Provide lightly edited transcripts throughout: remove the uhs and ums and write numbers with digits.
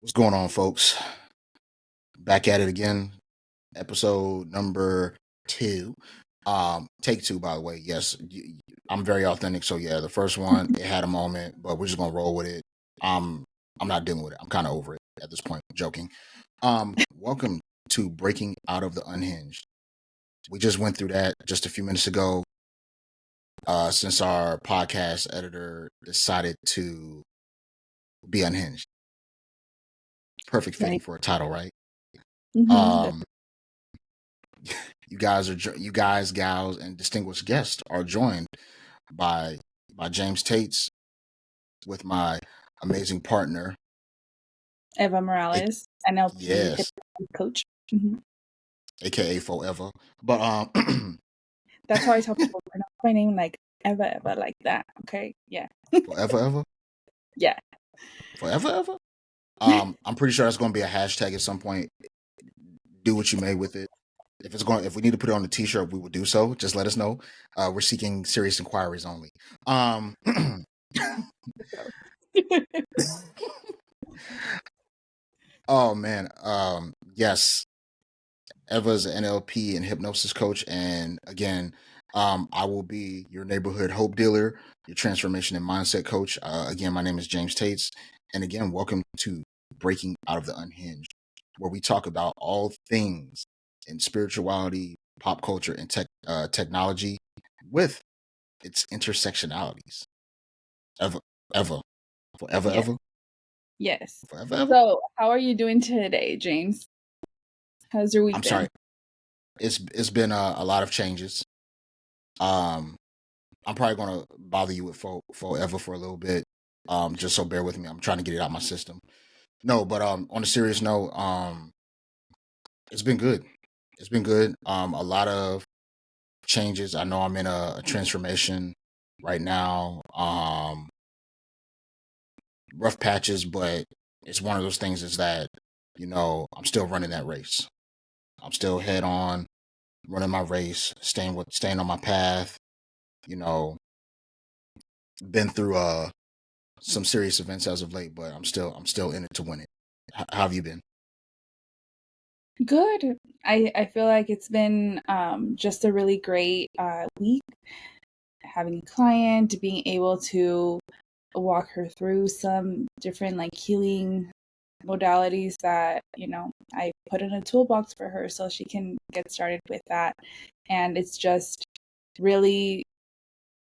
What's going on, folks? Back at it again. Episode number 2. Take 2, by the way. Yes, I'm very authentic. So yeah, the first one it had a moment, but we're just gonna roll with it. I'm not dealing with it. I'm kind of over it at this point. I'm joking. Welcome to Breaking Out of the Unhinged. We just went through that just a few minutes ago. Since our podcast editor decided to be unhinged. Perfect fitting Right. for a title, right? Mhm. Um, you guys, gals, and distinguished guests are joined by James Tates with my amazing partner, Eva a- Morales, NLP yes, hypnosis coach. Mhm. aka Forever. But That's how I tell people pronounce my name like Eva like that. Okay. Yeah. Forever Ever, Yeah. Forever Ever. I'm pretty sure that's going to be a hashtag at some point. Do what you may with it. If we need to put it on a t-shirt, we will do so. Just let us know. We're seeking serious inquiries only. Um, oh man. Yes. Eva's an NLP and hypnosis coach. And again, I will be your neighborhood hope dealer, your transformation and mindset coach. Again, my name is James Tates. And again, welcome to Breaking Out of the Unhinged, where we talk about all things in spirituality, pop culture, and technology with its intersectionalities. Eva, Eva, forever, Yeah. ever, Yes. forever, ever. So, how are you doing today, James? How's your week I'm been? sorry. It's been a lot of changes. Um, I'm probably gonna bother you with forever for a little bit. Just so bear with me. I'm trying to get it out my system. No, but on a serious note, it's been good. It's been good. A lot of changes. I know I'm in a transformation right now. Rough patches, but it's one of those things is that, I'm still running that race. I'm still head on running my race, staying on my path, you know, been through some serious events as of late, but I'm still in it to win it. How have you been? Good. I feel like it's been just a really great week. Having a client, being able to walk her through some different like healing modalities that I put in a toolbox for her so she can get started with that. And it's just really,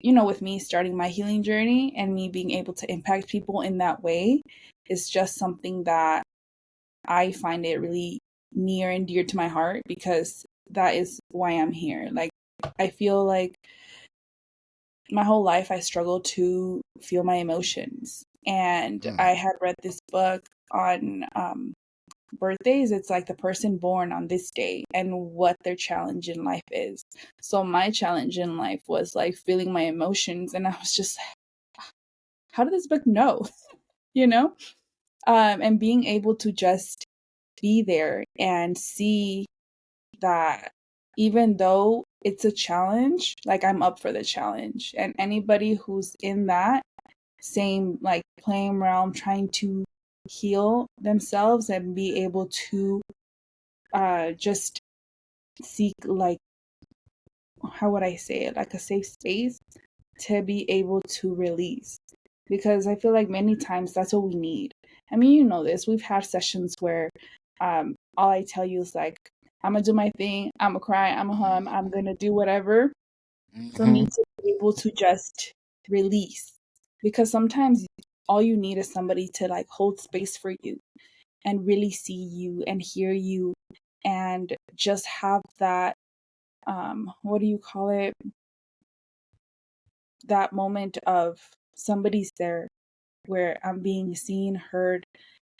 with me starting my healing journey and me being able to impact people in that way is just something that I find it really near and dear to my heart, because that is why I'm here. Like, I feel like my whole life I struggled to feel my emotions. And Hmm. I had read this book on birthdays. It's like the person born on this day and what their challenge in life is. So my challenge in life was like feeling my emotions, and I was just like, how did this book know? you know? And being able to just be there and see that even though it's a challenge, like I'm up for the challenge. And anybody who's in that same like playing realm, trying to heal themselves and be able to just seek, like, how would I say it, like a safe space to be able to release, because I feel like many times that's what we need. I mean, this, we've had sessions where all I tell you is like, I'm gonna do my thing, I'm gonna cry, I'm gonna hum, I'm gonna do whatever for me Hmm. to be able to just release, because sometimes all you need is somebody to like hold space for you and really see you and hear you, and just have that what do you call it, that moment of somebody's there where I'm being seen, heard,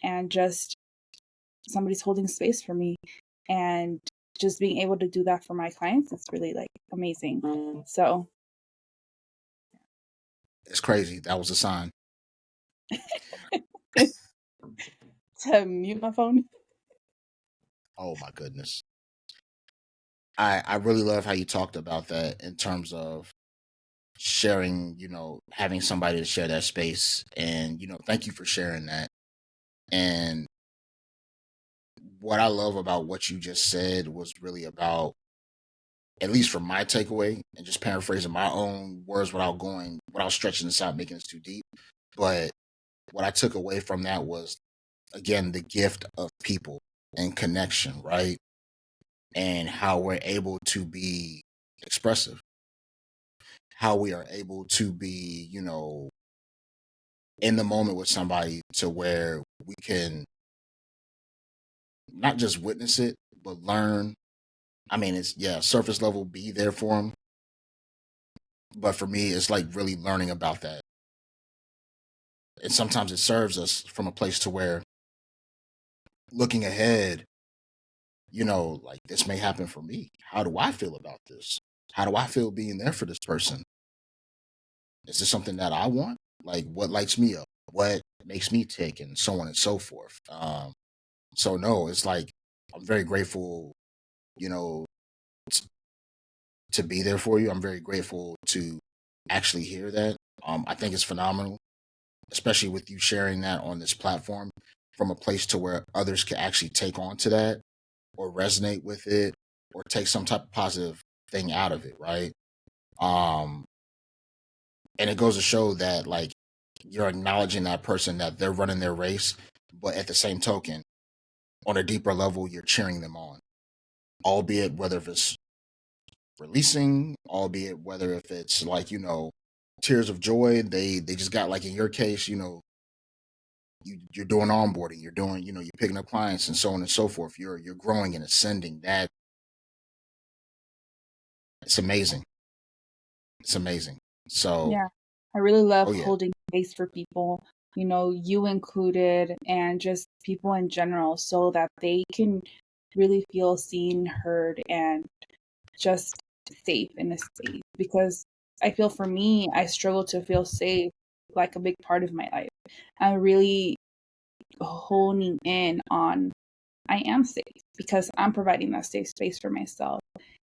and just somebody's holding space for me. And just being able to do that for my clients, it's really like amazing. So It's crazy. That was a sign. to mute my phone. Oh my goodness. I really love how you talked about that in terms of sharing, having somebody to share that space. And, thank you for sharing that. And what I love about what you just said was really about, at least from my takeaway, and just paraphrasing my own words without stretching this out, making this too deep. But what I took away from that was, again, the gift of people and connection, right? And how we're able to be expressive, how we are able to be, in the moment with somebody to where we can not just witness it, but learn. I mean, it's, yeah, surface level, be there for them. But for me, it's like really learning about that. And sometimes it serves us from a place to where looking ahead, like this may happen for me. How do I feel about this? How do I feel being there for this person? Is this something that I want? Like, what lights me up? What makes me tick? And so on and so forth. So no, it's like I'm very grateful, you know, t- to be there for you. I'm very grateful to actually hear that. I think it's phenomenal, especially with you sharing that on this platform from a place to where others can actually take on to that or resonate with it or take some type of positive thing out of it, right? Um, and it goes to show that like you're acknowledging that person that they're running their race, but at the same token, on a deeper level, you're cheering them on, albeit whether if it's releasing, albeit whether if it's like tears of joy. They just got, like in your case, you're doing onboarding, you're doing you're picking up clients and so on and so forth. You're growing and ascending. That it's amazing. It's amazing. So, Yeah. I really love oh yeah. holding space for people, you included, and just people in general, so that they can really feel seen, heard, and just safe in a space. Because I feel for me, I struggle to feel safe, like a big part of my life. I'm really honing in on I am safe because I'm providing that safe space for myself.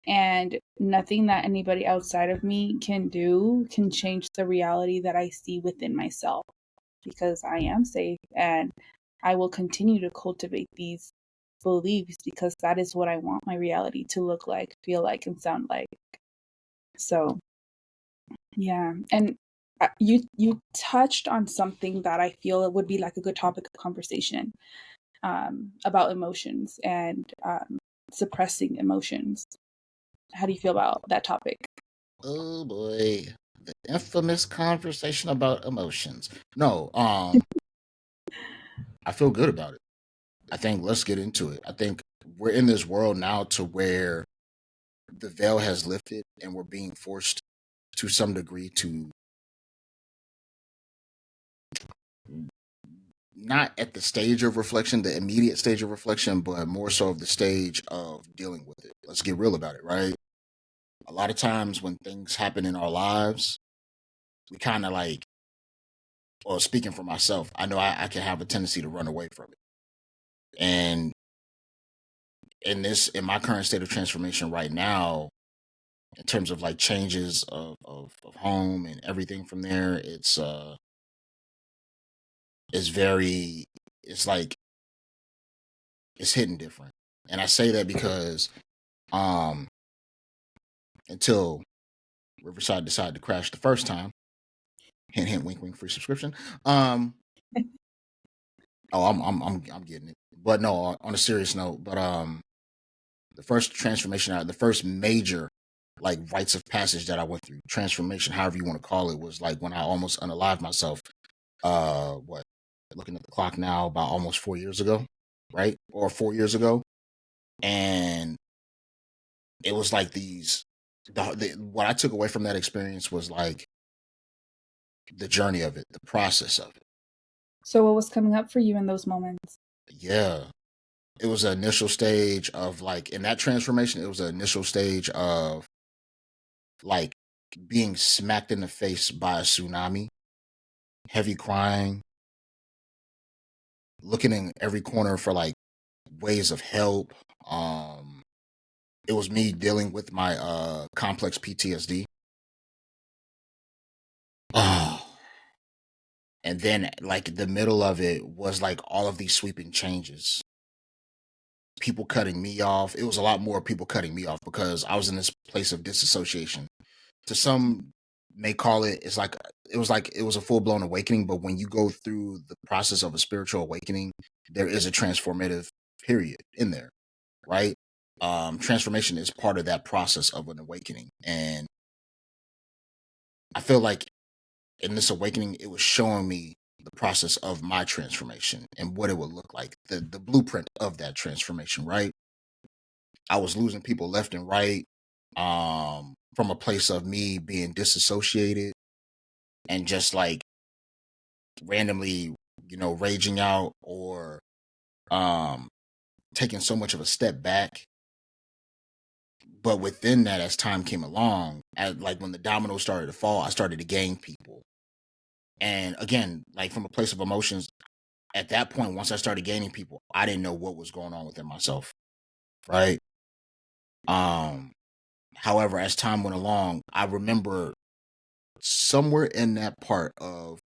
And nothing that anybody outside of me can do can change the reality that I see within myself because I am safe and I will continue to cultivate these beliefs because that is what I want my reality to look like, feel like, and sound like. So, yeah. And you touched on something that I feel would be like a good topic of conversation, about emotions and suppressing emotions. How do you feel about that topic? Oh boy, the infamous conversation about emotions. No, I feel good about it. I think let's get into it. I think we're in this world now to where the veil has lifted and we're being forced to some degree to not at the stage of reflection, the immediate stage of reflection, but more so of the stage of dealing with it. Let's get real about it, right? A lot of times when things happen in our lives, we kind of like, well, speaking for myself, I know I can have a tendency to run away from it. And in my current state of transformation right now, in terms of like changes of home and everything from there, it's very, it's like it's hitting different. And I say that because um until Riverside decided to crash the first time, hint hint, wink wink, free subscription. um oh, I'm getting it. But no, on a serious note, but the first transformation the first major like rites of passage that I went through, transformation, however you want to call it, was like when I almost unalived myself. What, looking at the clock now, about almost 4 years ago, right? Or 4 years ago. And it was like what I took away from that experience was like the journey of it, the process of it. So, what was coming up for you in those moments? Yeah. It was an initial stage of like, in that transformation, it was an initial stage of like being smacked in the face by a tsunami, heavy crying, looking in every corner for like ways of help. Um, it was me dealing with my complex PTSD. Oh. And then like the middle of it was like all of these sweeping changes. people cutting me off. It was a lot more people cutting me off because I was in this place of disassociation. To some may call it, it was a full blown awakening, but when you go through the process of a spiritual awakening, there is a transformative period in there, right? Transformation is part of that process of an awakening. And I feel like in this awakening, it was showing me the process of my transformation and what it would look like, the blueprint of that transformation, right? I was losing people left and right, from a place of me being disassociated and just like randomly, raging out or um taking so much of a step back. But within that, as time came along, like when the dominoes started to fall, I started to gain people. And again, like from a place of emotions, at that point, once I started gaining people, I didn't know what was going on within myself, right? Um, However, as time went along, I remember somewhere in that part of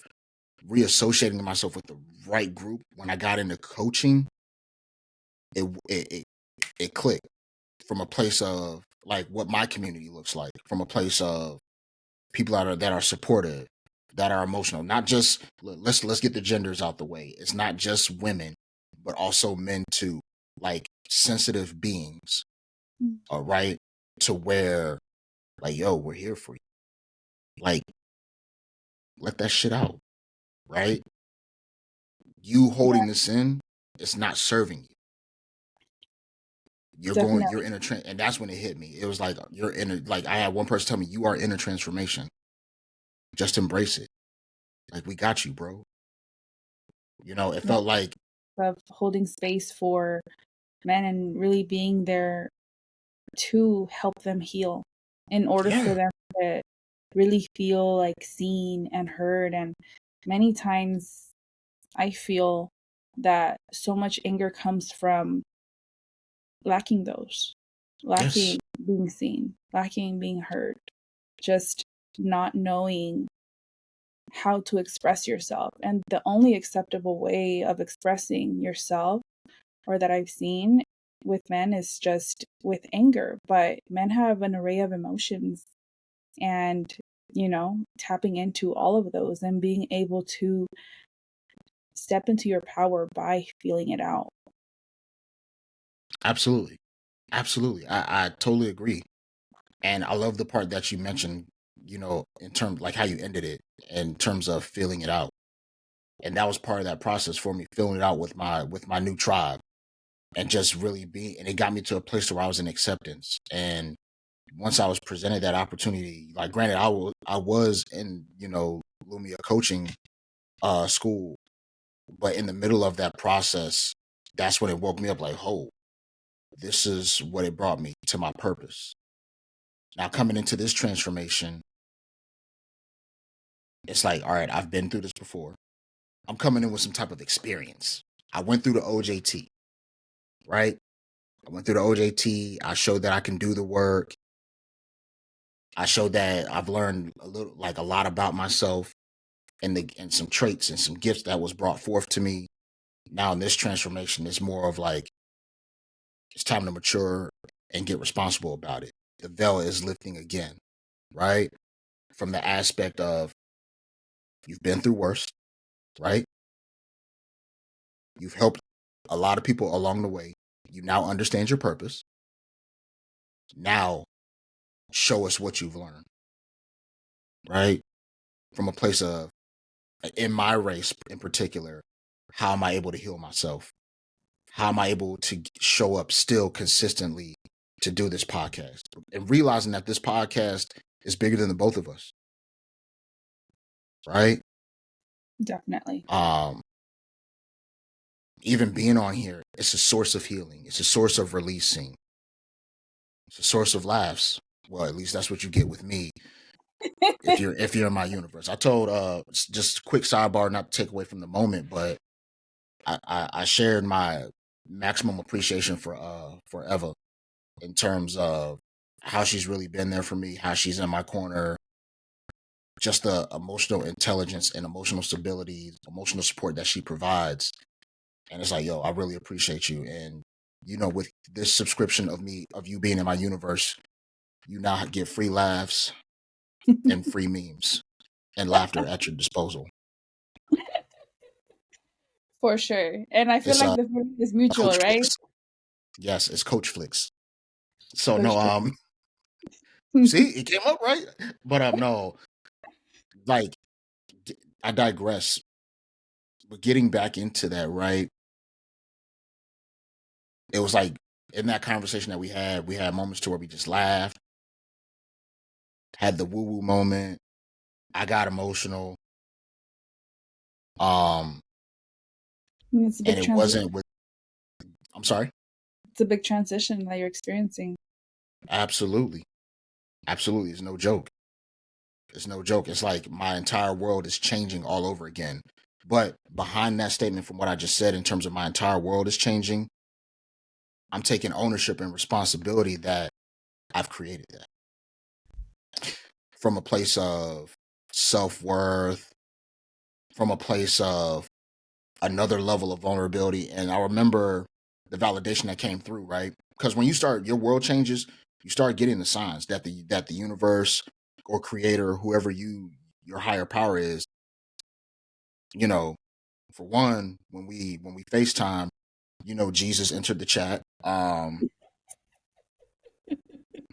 reassociating myself with the right group when I got into coaching, it it it, it clicked from a place of like what my community looks like, from a place of people that are supportive, that are emotional, not just let's get the genders out the way. It's not just women, but also men too, like sensitive beings, Mm. all right, to where like, yo, we're here for you. Like, let that shit out, right? You Yeah, holding this in, it's not serving you. You're definitely. in a trend, and that's when it hit me. It was like you're in a like I had one person tell me you are in a transformation. Just embrace it. Like we got you, bro. It Yeah, felt like of holding space for men and really being there to help them heal in order for yeah, them to really feel like seen and heard. And many times I feel that so much anger comes from lacking those, yes, lacking being seen, lacking being heard, just not knowing how to express yourself. And the only acceptable way of expressing yourself, or that I've seen with men, is just with anger. But men have an array of emotions, and tapping into all of those and being able to step into your power by feeling it out. absolutely, absolutely. I totally agree, and I love the part that you mentioned. In terms like how you ended it, in terms of feeling it out, and that was part of that process for me, feeling it out with my new tribe, and just really being. And it got me to a place where I was in acceptance. And once I was presented that opportunity, like granted, I was in Lumia coaching school, but in the middle of that process, that's when it woke me up like, oh, this is what it brought me to my purpose. Now coming into this transformation, it's like, all right, I've been through this before. I'm coming in with some type of experience. I went through the OJT, right? I went through the OJT. I showed that I can do the work. I showed that I've learned a lot about myself and some traits and some gifts that was brought forth to me. Now in this transformation, it's more of like it's time to mature and get responsible about it. The veil is lifting again, right? From the aspect of you've been through worse, right? You've helped a lot of people along the way. You now understand your purpose. Now show us what you've learned, right? From a place of, in my race in particular, how am I able to heal myself? How am I able to show up still consistently to do this podcast? And realizing that this podcast is bigger than the both of us, right? Definitely. Um, Even being on here, it's a source of healing. It's a source of releasing. It's a source of laughs. Well, at least that's what you get with me if you're in my universe. I told just a quick sidebar, not to take away from the moment, but I shared my maximum appreciation for Eva in terms of how she's really been there for me, how she's in my corner, just the emotional intelligence and emotional stability, emotional support that she provides. And it's like, yo, I really appreciate you. And with this subscription of you being in my universe, you now get free laughs and free memes and laughter at your disposal. For sure. And I feel It's like the feeling is mutual, Coach right? Flicks. Yes, it's Coach Flicks. So For no, sure. see, it came up right, but no, like I digress. But getting back into that, right? It was like in that conversation that we had moments to where we just laughed, had the woo woo moment. I got emotional. Um, It's a and big it transition. wasn't with. I'm sorry. It's a big transition that you're experiencing. Absolutely, absolutely. It's no joke. It's no joke. It's like my entire world is changing all over again. But behind that statement, from what I just said, in terms of my entire world is changing, I'm taking ownership and responsibility that I've created that from a place of self worth, from a place of another level of vulnerability. And I remember the validation that came through, right? Because when you start, your world changes, you start getting the signs that the universe or creator, whoever your higher power is, you know, for one, when we FaceTime, Jesus entered the chat. No,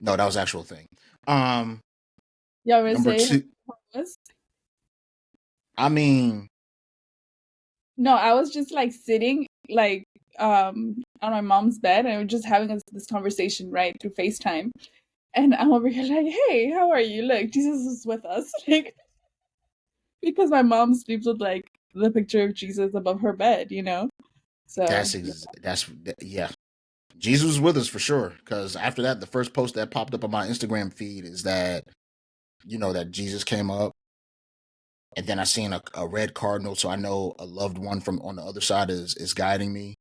that was actual thing. Y'all were Number saying two, was? I mean, No, I was just like sitting like on my mom's bed and we were just having this conversation right through FaceTime. And I'm over here like, hey, how are you? Look, Jesus is with us. Like because my mom sleeps with like the picture of Jesus above her bed, you know? So yeah. Jesus was with us for sure. Because after that, the first post that popped up on my Instagram feed is that that Jesus came up, and then I seen a red cardinal, so I know a loved one from on the other side is guiding me.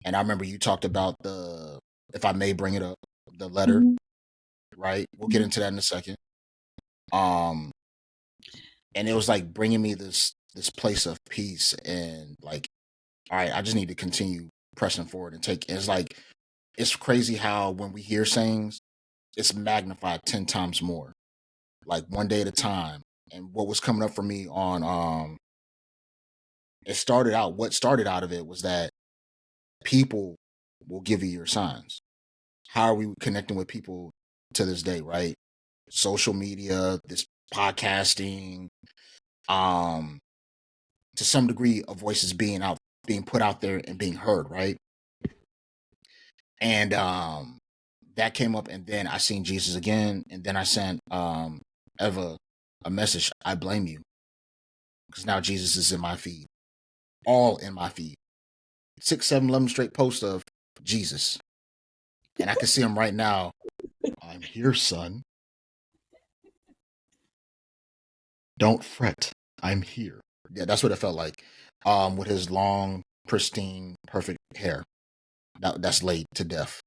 And I remember you talked about if I may bring it up, the letter, mhm. right? We'll get into that in a second. Um, and it was like bringing me this place of peace, and like, all right, I just need to continue pressing forward and take. It's like it's crazy how when we hear sayings, it's magnified 10 times more, like one day at a time. And what was coming up for me on what started out of it was that people will give you your signs. How are we connecting with people to this day, right? Social media, this podcasting, um, to some degree of voices being put out there and being heard, right? And that came up, and then I seen Jesus again, and then I sent Eva a message. I blame you, because now Jesus is in my feed, all in my feed. 6, 7, 11 straight posts of Jesus. And I can see him right now. I'm here, son. Don't fret. I'm here. Yeah, that's what it felt like. With his long, pristine, perfect hair. That's laid to death.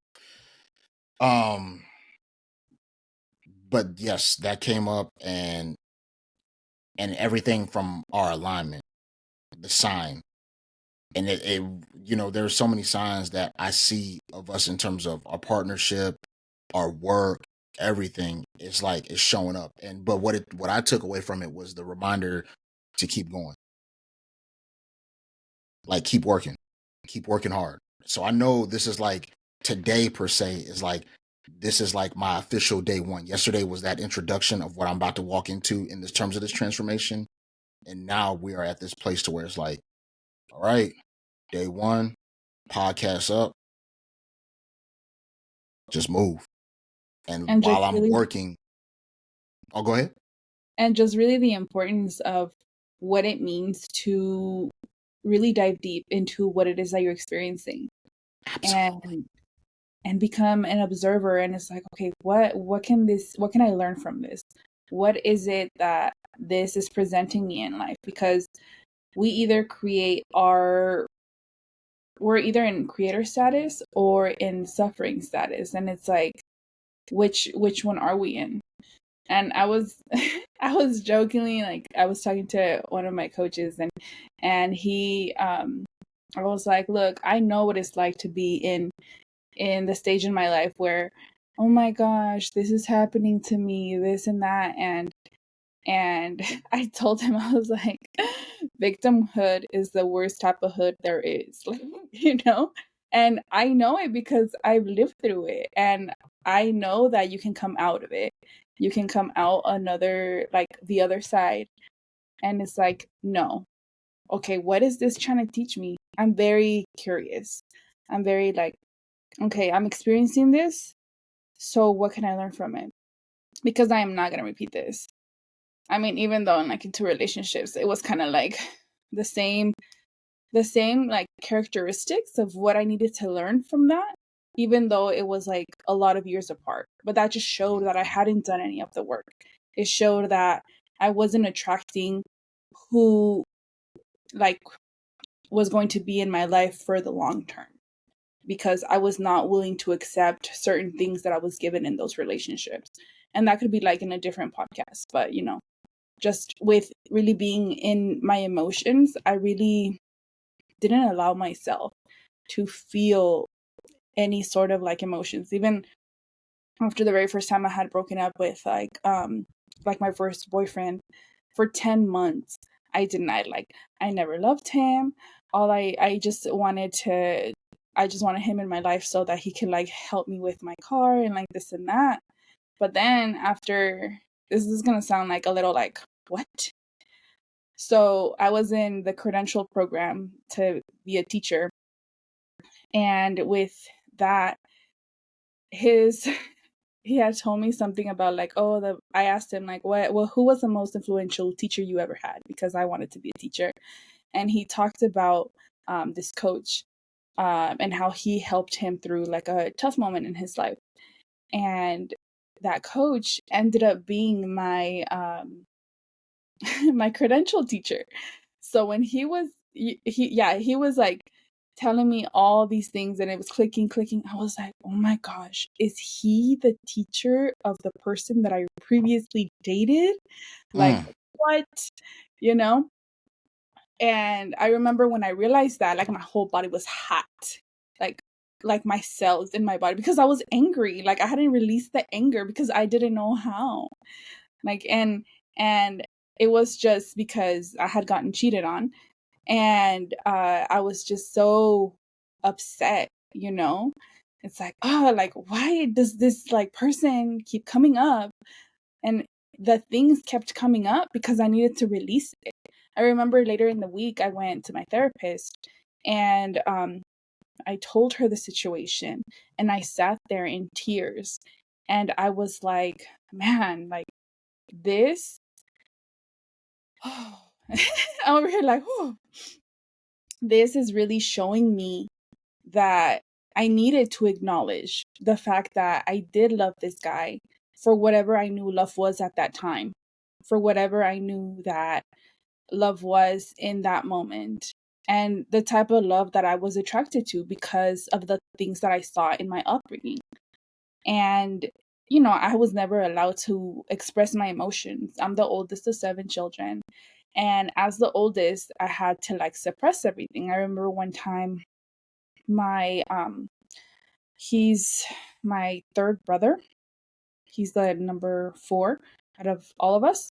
But yes, that came up, and everything from our alignment, the sign. And there's so many signs that I see of us in terms of our partnership, our work, everything. It's like it's showing up. But what I took away from it was the reminder to keep going. Like keep working hard. So I know this is like today per se is like this is like my official day one. Yesterday was that introduction of what I'm about to walk into in this terms of this transformation. And now we are at this place to where it's like, all right, day one, podcast up, just move. And and while just I'm really working, I'll go ahead. and just really the importance of what it means to really dive deep into what it is that you're experiencing Absolutely. and become an observer. And it's like, okay, what can I learn from this? What is it that this is presenting me in life? Because we either create our we're either in creator status or in suffering status, and it's like which one are we in? And I was I was jokingly, like, I was talking to one of my coaches, and he I was like, look, I know what it's like to be in the stage in my life where, oh my gosh, this is happening to me, this and that. And I told him, I was like, victimhood is the worst type of hood there is, like, you know? And I know it because I've lived through it. And I know that you can come out of it. You can come out another, like the other side. And it's like, no. Okay, what is this trying to teach me? I'm very curious. I'm very like, okay, I'm experiencing this. So what can I learn from it? Because I am not going to repeat this. I mean, even though in like into relationships, it was kind of like the same, like characteristics of what I needed to learn from that, even though it was like a lot of years apart. But that just showed that I hadn't done any of the work. It showed that I wasn't attracting who like was going to be in my life for the long term, because I was not willing to accept certain things that I was given in those relationships. And that could be like in a different podcast, but you know, just with really being in my emotions, I really didn't allow myself to feel any sort of like emotions. Even after the very first time I had broken up with like my first boyfriend, for 10 months I denied, like, I never loved him. All I just wanted to, I just wanted him in my life so that he can like help me with my car and like this and that. But then after, this is gonna sound like a little like, what? So I was in the credential program to be a teacher. And with that, his he had told me something about like, oh, the I asked him like, what, well, who was the most influential teacher you ever had, because I wanted to be a teacher. And he talked about this coach, and how he helped him through like a tough moment in his life. And that coach ended up being my my credential teacher. So when he was like telling me all these things and it was clicking, I was like, oh my gosh, is he the teacher of the person that I previously dated? Like, Mm. what? You know? And I remember when I realized that, like, my whole body was hot. Like like my cells in my body, because I was angry. Like I hadn't released the anger because I didn't know how. Like, and it was just because I had gotten cheated on. And I was just so upset, you know? It's like, oh, like, why does this like person keep coming up? And the things kept coming up because I needed to release it. I remember later in the week, I went to my therapist, and I told her the situation, and I sat there in tears. And I was like, man, like this. I'm over here like, oh, this is really showing me that I needed to acknowledge the fact that I did love this guy for whatever I knew love was at that time, for whatever I knew that love was in that moment, and the type of love that I was attracted to because of the things that I saw in my upbringing. And, you know, I was never allowed to express my emotions. I'm the oldest of 7 children. And as the oldest, I had to like suppress everything. I remember one time my he's my third brother. He's the number 4 out of all of us.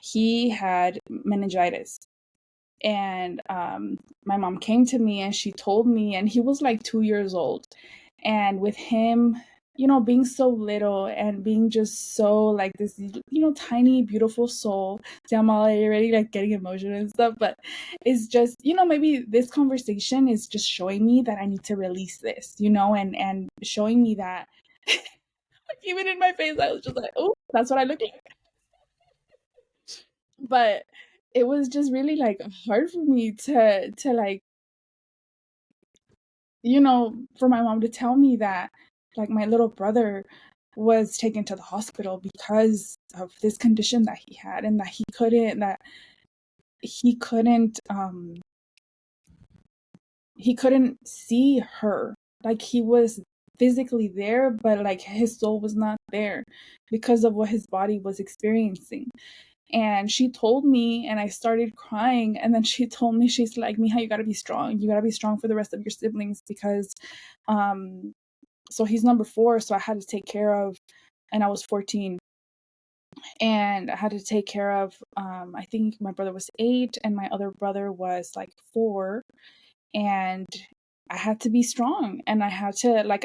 He had meningitis. And my mom came to me and she told me, and he was like 2 years old. And with him, you know, being so little and being just so like this, you know, tiny, beautiful soul. See, I'm already like getting emotional and stuff, but it's just, you know, maybe this conversation is just showing me that I need to release this, you know, and showing me that even in my face, I was just like, oh, that's what I look like. But it was just really like hard for me to like, you know, for my mom to tell me that like my little brother was taken to the hospital because of this condition that he had, and that he couldn't he couldn't see her. Like he was physically there, but like his soul was not there because of what his body was experiencing. And she told me, and I started crying. And then she told me, she's like, Mija, you gotta be strong. You gotta be strong for the rest of your siblings because, so he's number 4. So I had to take care of, and I was 14. And I had to take care of, I think my brother was 8 and my other brother was like 4. And I had to be strong, and I had to, like,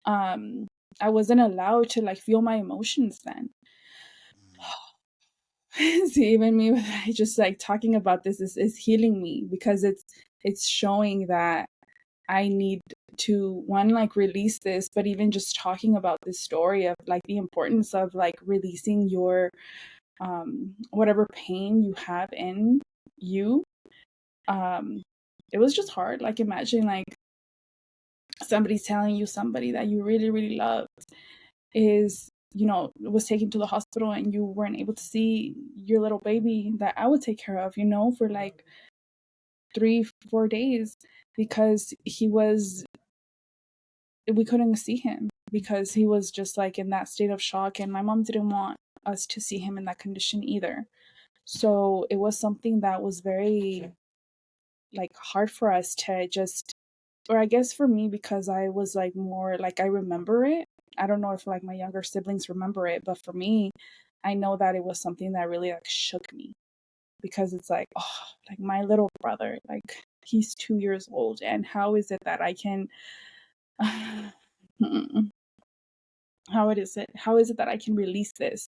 um, I wasn't allowed to like feel my emotions then. See, even me with just like talking about this is healing me, because it's showing that I need to, one, like, release this, but even just talking about this story of like the importance of like releasing your whatever pain you have in you. um it was just hard, like, imagine like somebody telling you somebody that you really really love is, was taken to the hospital, and you weren't able to see your little baby that I would take care of, for like 3-4 days, because we couldn't see him because he was just like in that state of shock, and my mom didn't want us to see him in that condition either. So it was something that was very like hard for us to just, or I guess for me, because I was like more like, I remember it. I don't know if like my younger siblings remember it, but for me, I know that it was something that really like shook me, because it's like, oh, like my little brother, like he's 2 years old, and how is it that I can how is it that I can release this?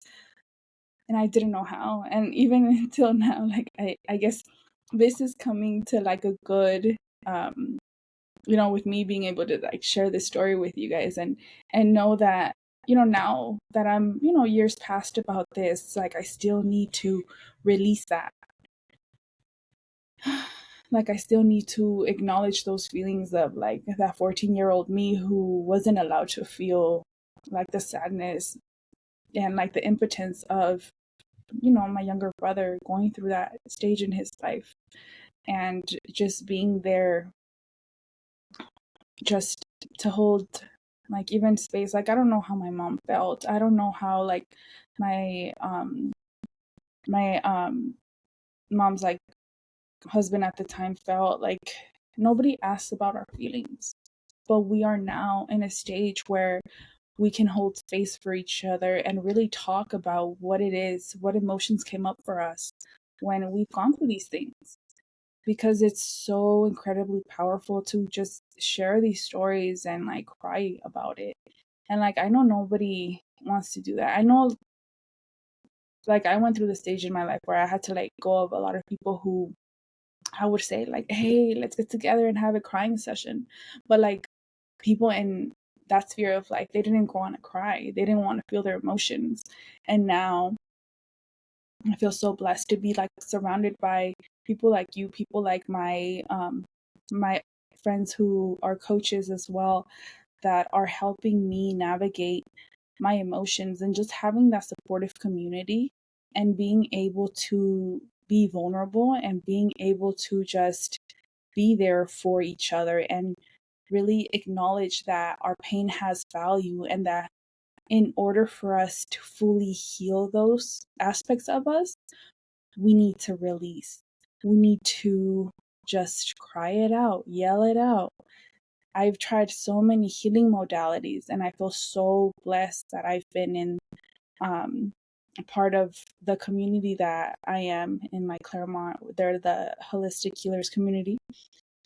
And I didn't know how. And even until now, like I guess this is coming to like a good, um with me being able to like share this story with you guys, and know that, now that I'm, years past about this, like I still need to release that. Like I still need to acknowledge those feelings of like that 14-year-old me who wasn't allowed to feel like the sadness and like the impotence of, my younger brother going through that stage in his life, and just being there, just to hold like even space. Like I don't know how my mom felt. I don't know how like my my mom's like husband at the time felt. Like nobody asked about our feelings, but we are now in a stage where we can hold space for each other and really talk about what it is, what emotions came up for us when we've gone through these things, because it's so incredibly powerful to just share these stories and like cry about it. And like I know nobody wants to do that. I know, like, I went through the stage in my life where I had to like go of a lot of people who I would say like, hey, let's get together and have a crying session. But like people in that sphere of like, they didn't want to cry. They didn't want to feel their emotions. And now I feel so blessed to be like surrounded by people like you, people like my friends who are coaches as well, that are helping me navigate my emotions, and just having that supportive community and being able to be vulnerable and being able to just be there for each other, and really acknowledge that our pain has value, and that in order for us to fully heal those aspects of us, we need to release. We need to just cry it out, yell it out. I've tried so many healing modalities, and I feel so blessed that I've been in a part of the community that I am in, like Claremont. They're the holistic healers community.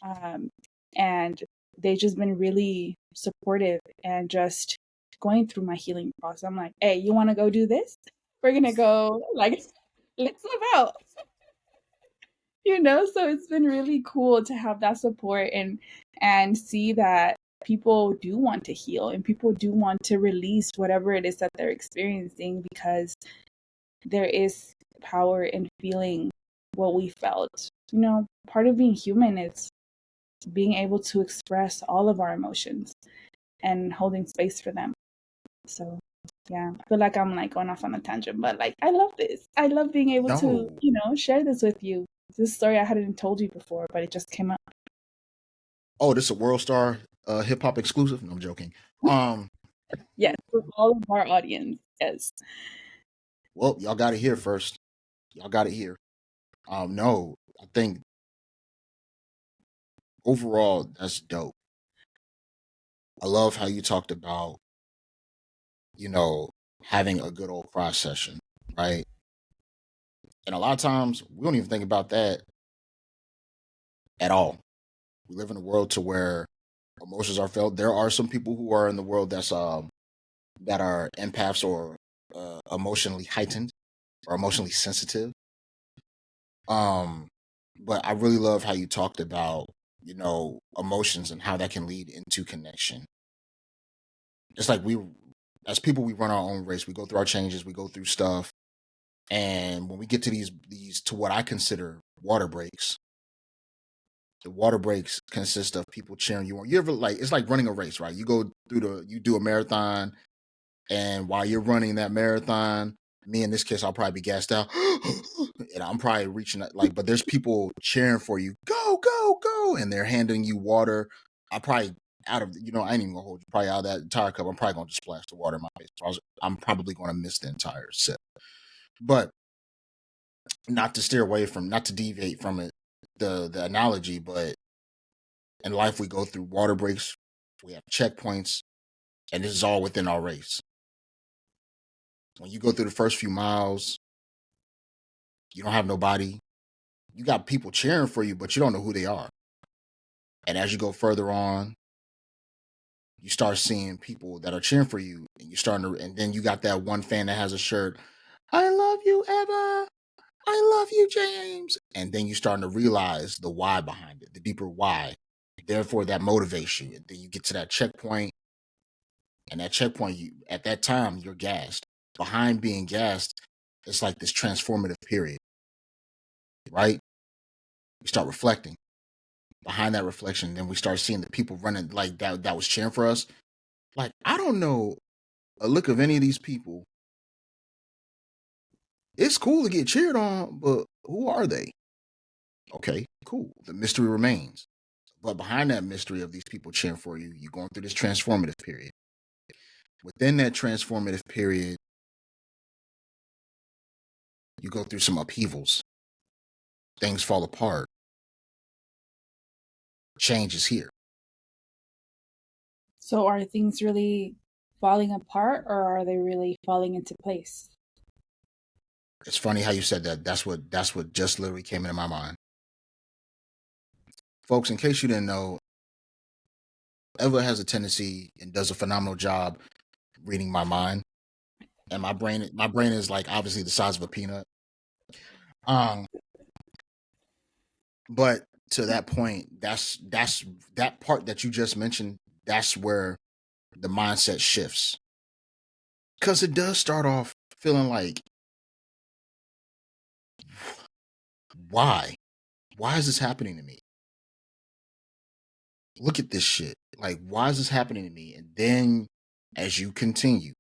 Um, and they've just been really supportive and just going through my healing process. I'm like, hey, you want to go do this? We're going to go, like, let's live out. So it's been really cool to have that support, and see that people do want to heal, and people do want to release whatever it is that they're experiencing, because there is power in feeling what we felt. Part of being human is being able to express all of our emotions and holding space for them. So yeah, I feel like I'm like going off on a tangent, but like I love this. I love being able to, No. share this with you. This story I hadn't told you before, but it just came up. Oh, this is a World Star hip hop exclusive. No, I'm joking. Um, Yes, for all of our audience. Yes. Well, y'all got it here first. Y'all got it here. No, I think overall that's dope. I love how you talked about, you know, having a good old cry session, right? And a lot of times we don't even think about that at all. We live in a world to where emotions are felt. There are some people who are in the world that are empaths or emotionally heightened or emotionally sensitive. Um, but I really love how you talked about, emotions and how that can lead into connection. It's like as people, we run our own race. We go through our changes. We go through stuff, and when we get to these to what I consider water breaks, the water breaks consist of people cheering you on. You ever like it's like running a race, right? You do a marathon, and while you're running that marathon, me in this case, I'll probably be gassed out, and I'm probably reaching like, but there's people cheering for you, go, go, go, and they're handing you water. I probably out of I ain't even gonna hold you. Probably out of that entire cup, I'm probably gonna just splash the water in my face. So I'm probably gonna miss the entire sip. But not to deviate from it, the analogy, but in life we go through water breaks, we have checkpoints, and this is all within our race. When you go through the first few miles, you don't have nobody. You got people cheering for you, but you don't know who they are. And as you go further on, you start seeing people that are cheering for you, and and then you got that one fan that has a shirt, I love you, Eva. I love you, James. And then you starting to realize the why behind it, the deeper why. Therefore, that motivates you. And then you get to that checkpoint, and that checkpoint, at that time, you're gassed. Behind being gassed, it's like this transformative period, right? We start reflecting. Behind that reflection, then we start seeing the people running like that was cheering for us. Like, I don't know a look of any of these people. It's cool to get cheered on, but who are they? Okay, cool. The mystery remains. But behind that mystery of these people cheering for you, you're going through this transformative period. Within that transformative period, you go through some upheavals. Things fall apart. Change is here. So are things really falling apart or are they really falling into place? It's funny how you said that. That's what just literally came into my mind. Folks, in case you didn't know, Eva has a tendency and does a phenomenal job reading my mind. And my brain is like obviously the size of a peanut. Um, but to that point, that's that part that you just mentioned, that's where the mindset shifts. Cause it does start off feeling like, why? Why is this happening to me? Look at this shit. Like, why is this happening to me? And then as you continue,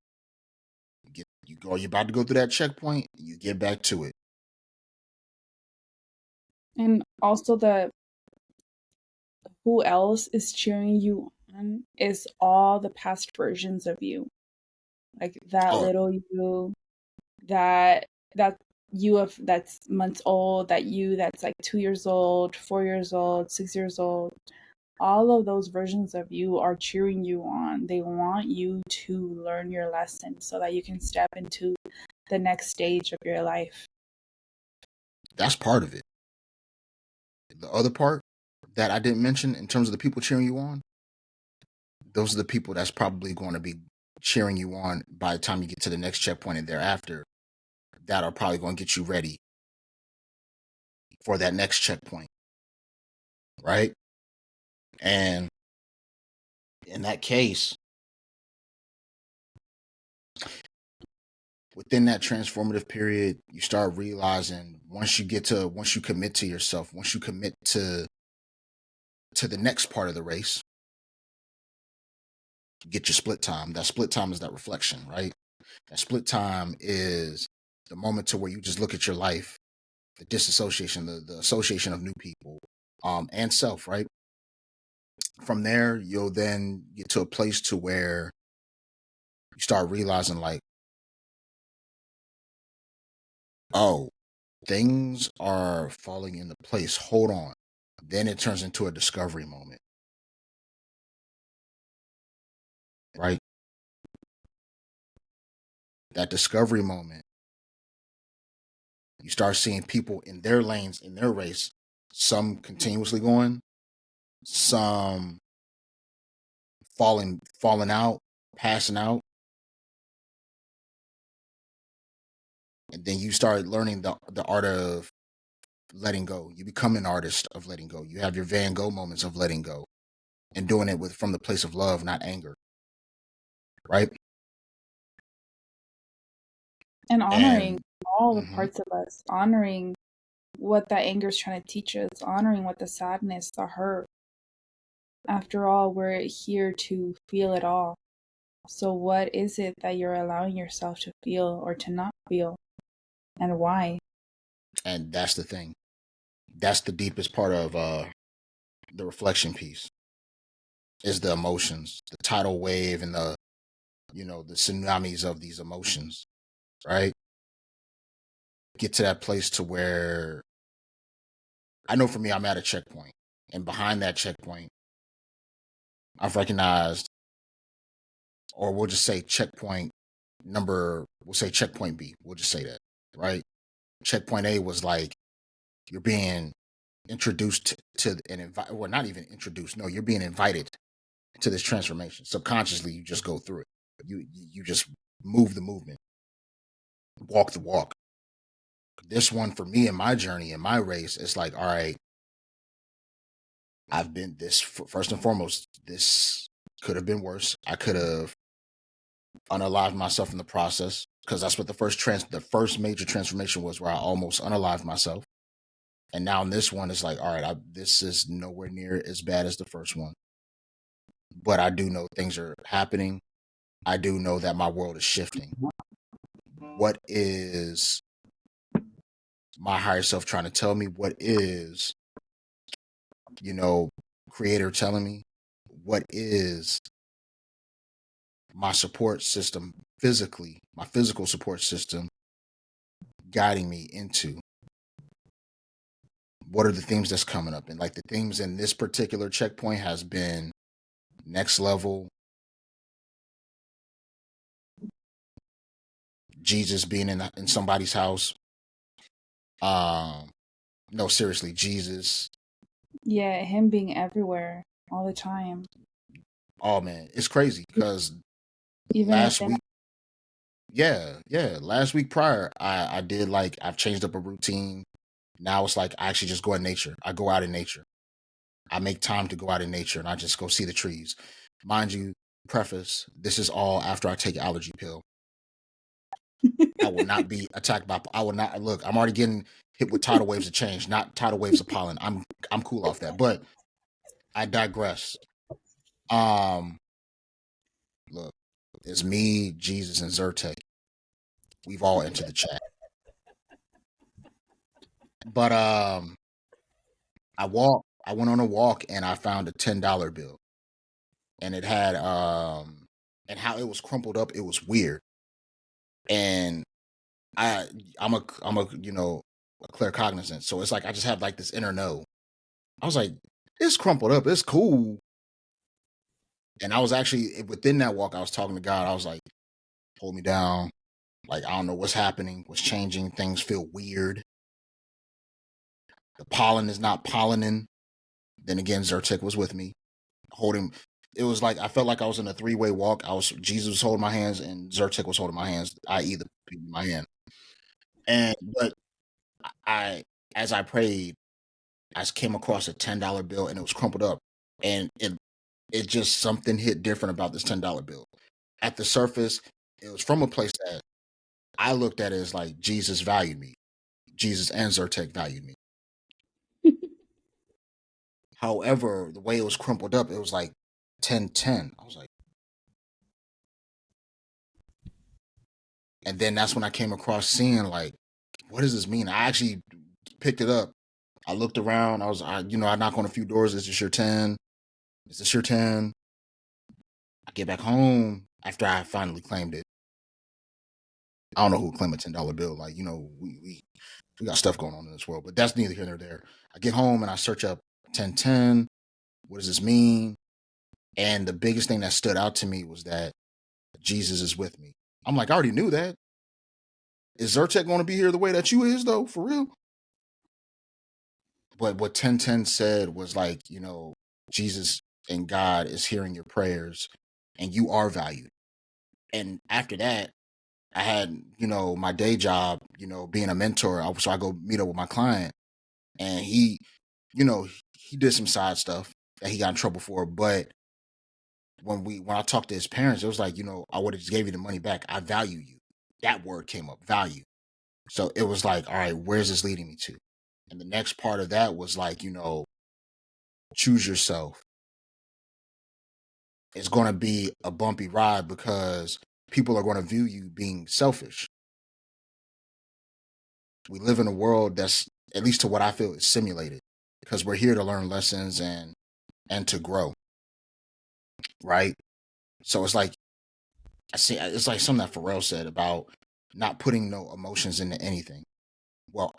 you're about to go through that checkpoint, you get back to it. And also the who else is cheering you on is all the past versions of you. Like that Oh, little you, that that you of that's months old, that you that's like 2 years old, 4 years old, 6 years old. All of those versions of you are cheering you on. They want you to learn your lesson so that you can step into the next stage of your life. that's part of it. The other part that I didn't mention in terms of the people cheering you on, those are the people that's probably going to be cheering you on by the time you get to the next checkpoint and thereafter, that are probably going to get you ready for that next checkpoint, right? And in that case, within that transformative period, you start realizing once you commit to yourself, once you commit to the next part of the race, you get your split time. That split time is that reflection, right? That split time is the moment to where you just look at your life, the disassociation, the association of new people, and self, right? From there, you'll then get to a place to where you start realizing like, oh, things are falling into place. Hold on. Then it turns into a discovery moment, right? That discovery moment, you start seeing people in their lanes, in their race, some continuously going, some falling out, passing out. And then you start learning the art of letting go. You become an artist of letting go. You have your Van Gogh moments of letting go and doing it with from the place of love, not anger, right? And honoring And all the mhm, parts of us, honoring what that anger is trying to teach us, honoring what the sadness, the hurt. After all, we're here to feel it all. So, what is it that you're allowing yourself to feel or to not feel, and why? and that's the thing. That's the deepest part of the reflection piece is the emotions, the tidal wave, and the tsunamis of these emotions, right? Get to that place to where I know for me, I'm at a checkpoint, and behind that checkpoint, I've recognized, or we'll just say checkpoint number, we'll say checkpoint B. We'll just say that, right? Checkpoint A was like you're being introduced to an invite, well, not even introduced. No, you're being invited to this transformation. Subconsciously, you just go through it. You just move the movement, walk the walk. This one for me in my journey, in my race, it's like, all right, I've been this first and foremost. This could have been worse. I could have unalived myself in the process because that's what the first major transformation was, where I almost unalived myself. And now in this one, it's like, all right, this is nowhere near as bad as the first one, but I do know things are happening. I do know that my world is shifting. What is my higher self trying to tell me? What is, you know, creator telling me? What is my support system physically, my physical support system guiding me into? What are the themes that's coming up? And like the themes in this particular checkpoint has been next level, Jesus being in somebody's house. No, seriously, Jesus. Yeah, him being everywhere all the time, Oh man, it's crazy because even last within. week, yeah, last week prior, I did like I've changed up a routine. Now it's like I actually just go in nature. I go out in nature. I make time to go out in nature and I just go see the trees. Mind you, preface, this is all after I take an allergy pill. I will not be attacked by. I will not look. I'm already getting hit with tidal waves of change, not tidal waves of pollen. I'm cool off that, but I digress. Um, Look, it's me, Jesus, and Zyrtec. We've all entered the chat, but I went on a walk and I found a $10 bill, and it had and how it was crumpled up. It was weird, and I I'm a a claircognizant, so it's like I just have like this inner know. I was like, it's crumpled up. It's cool. And I was actually within that walk, I was talking to God. I was like, hold me down. Like, I don't know what's happening, what's changing. Things feel weird. The pollen is not pollening. Then again, Zyrtec was with me, holding. It was like I felt like I was in a three-way walk. Jesus was holding my hands, and Zyrtec was holding my hands, i.e., the people in my hand. And but I, as I prayed, I came across a $10 bill, and it was crumpled up, and it just something hit different about this $10 bill. At the surface, it was from a place that I looked at it as like Jesus valued me. Jesus and Zyrtec valued me. However, the way it was crumpled up, it was like 10-10. I was like, and then that's when I came across seeing like, what does this mean? I actually picked it up. I looked around. I knock on a few doors. Is this your 10? Is this your 10? I get back home after I finally claimed it. I don't know who would claim a $10 bill. Like, we got stuff going on in this world, but that's neither here nor there. I get home and I search up 1010. What does this mean? And the biggest thing that stood out to me was that Jesus is with me. I'm like, I already knew that. Is Zyrtec going to be here the way that you is, though, for real? But what 1010 said was like, Jesus and God is hearing your prayers and you are valued. And after that, I had, my day job, being a mentor. So I go meet up with my client and he did some side stuff that he got in trouble for. But when I talked to his parents, it was like, I would have just gave you the money back. I value you. That word came up, value. So it was like, all right, where's this leading me to? And the next part of that was like, choose yourself. It's going to be a bumpy ride because people are going to view you being selfish. We live in a world that's, at least to what I feel, is simulated because we're here to learn lessons and to grow, right? So it's like it's like something that Pharrell said about not putting no emotions into anything. Well,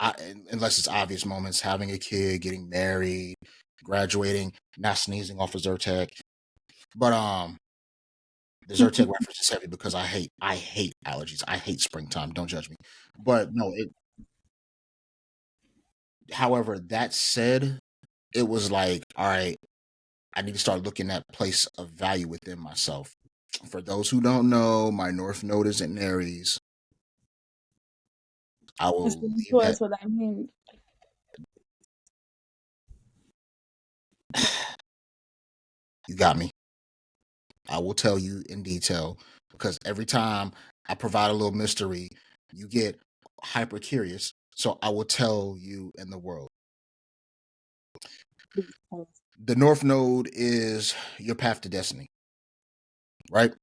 unless it's obvious moments, having a kid, getting married, graduating, not sneezing off of Zyrtec. But the Zyrtec reference is heavy because I hate allergies. I hate springtime. Don't judge me. But no, however, that said, it was like, all right, I need to start looking at place of value within myself. For those who don't know, my North Node is in Aries. I will Explain leave to that. us what that means. You got me. I will tell you in detail because every time I provide a little mystery, you get hyper curious. So I will tell you in the world. Please tell us. The North Node is your path to destiny, right?